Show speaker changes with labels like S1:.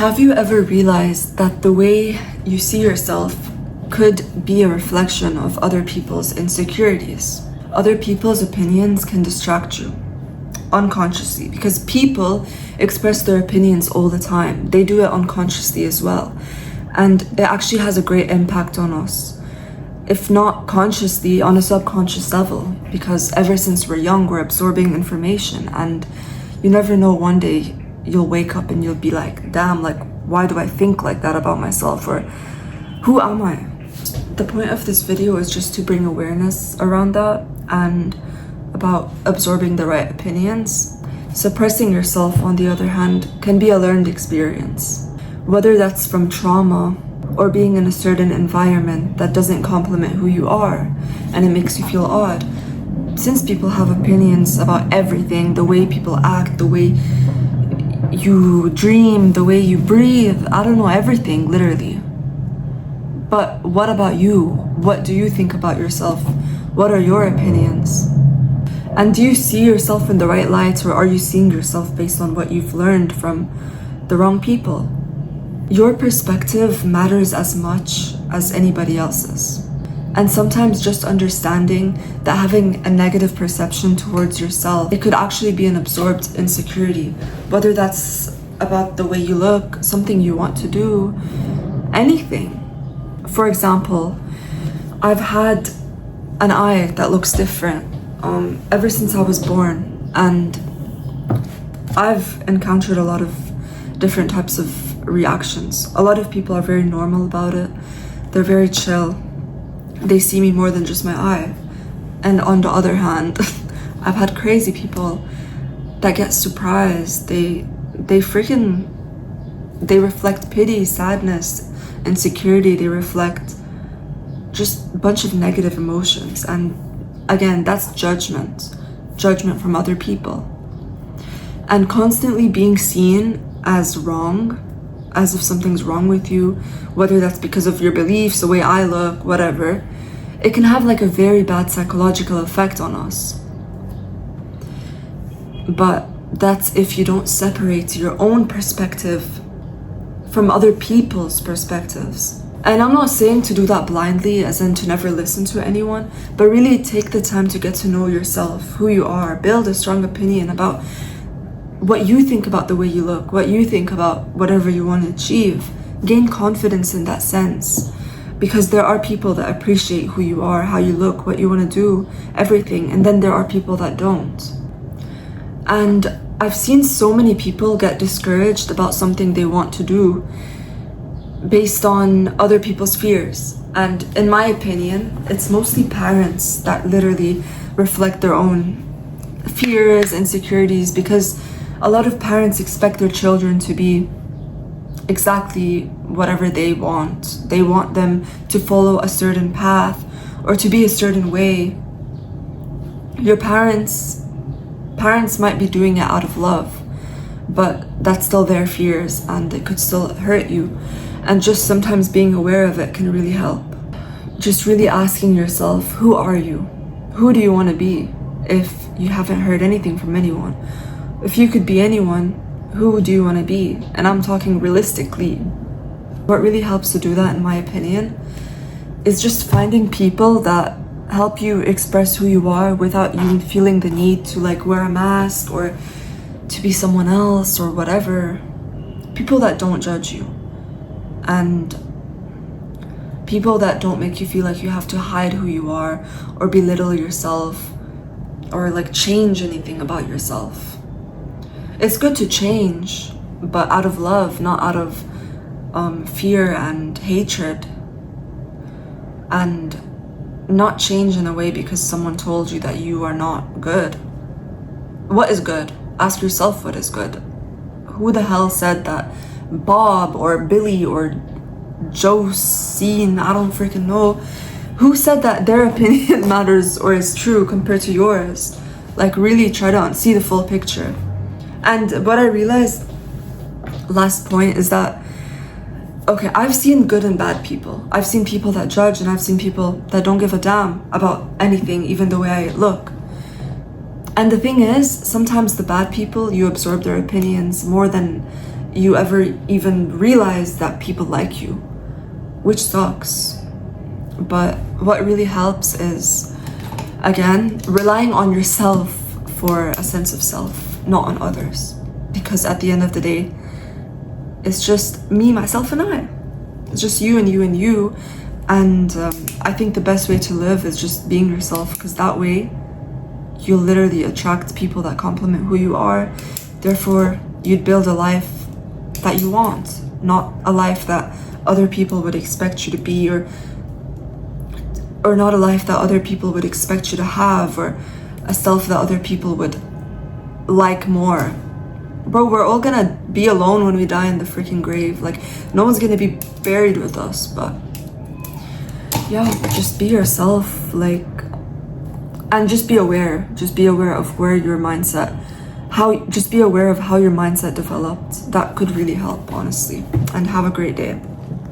S1: Have you ever realized that the way you see yourself could be a reflection of other people's insecurities? Other people's opinions can distract you unconsciously because people express their opinions all the time. They do it unconsciously as well. And it actually has a great impact on us, if not consciously, on a subconscious level, because ever since we're young, we're absorbing information, and you never know, one day you'll wake up and you'll be like, damn, like, why do I think like that about myself? Or who am I? The point of this video is just to bring awareness around that and about absorbing the right opinions. Suppressing yourself, on the other hand, can be a learned experience, whether that's from trauma or being in a certain environment that doesn't complement who you are and it makes you feel odd. Since people have opinions about everything, the way people act, the way you dream, the way you breathe, I don't know, everything, literally. But what about you? What do you think about yourself? What are your opinions? And do you see yourself in the right light, or are you seeing yourself based on what you've learned from the wrong people? Your perspective matters as much as anybody else's. And sometimes just understanding that having a negative perception towards yourself, it could actually be an absorbed insecurity, whether that's about the way you look, something you want to do, anything. For example, I've had an eye that looks different ever since I was born, and I've encountered a lot of different types of reactions. A lot of people are very normal about it. They're very chill. They see me more than just my eye. And on the other hand, I've had crazy people that get surprised. They reflect pity, sadness, insecurity. They reflect just a bunch of negative emotions. And again, that's judgment from other people. And constantly being seen as wrong, as if something's wrong with you, whether that's because of your beliefs, the way I look, whatever, it can have like a very bad psychological effect on us. But that's if you don't separate your own perspective from other people's perspectives. And I'm not saying to do that blindly, as in to never listen to anyone, but really take the time to get to know yourself, who you are, build a strong opinion about what you think about the way you look, what you think about whatever you want to achieve. Gain confidence in that sense, because there are people that appreciate who you are, how you look, what you want to do, everything, and then there are people that don't. And I've seen so many people get discouraged about something they want to do based on other people's fears. And in my opinion, it's mostly parents that literally reflect their own fears, insecurities, because a lot of parents expect their children to be exactly whatever they want. They want them to follow a certain path or to be a certain way. Your parents might be doing it out of love, but that's still their fears and it could still hurt you. And just sometimes being aware of it can really help. Just really asking yourself, who are you? Who do you want to be if you haven't heard anything from anyone? If you could be anyone, who do you want to be? And I'm talking realistically. What really helps to do that, in my opinion, is just finding people that help you express who you are without you feeling the need to like wear a mask or to be someone else or whatever. People that don't judge you. And people that don't make you feel like you have to hide who you are or belittle yourself or like change anything about yourself. It's good to change, but out of love, not out of fear and hatred. And not change in a way because someone told you that you are not good. What is good? Ask yourself what is good. Who the hell said that Bob or Billy or Josine, I don't freaking know, who said that their opinion matters or is true compared to yours? Like, really try to see the full picture. And what I realized, last point, is that okay, I've seen good and bad people. I've seen people that judge, and I've seen people that don't give a damn about anything, even the way I look. And the thing is, sometimes the bad people, you absorb their opinions more than you ever even realize that people like you, which sucks. But what really helps is, again, relying on yourself for a sense of self, not on others. Because at the end of the day, it's just me, myself, and I. It's just you and you and you. And I think the best way to live is just being yourself, because that way you'll literally attract people that complement who you are. Therefore, you'd build a life that you want, not a life that other people would expect you to be, or not a life that other people would expect you to have, or a self that other people would like more. Bro, we're all gonna be alone when we die in the freaking grave. Like, no one's gonna be buried with us. But yeah, just be yourself, like, and just be aware of where your mindset, just be aware of how your mindset developed. That could really help, honestly. And have a great day.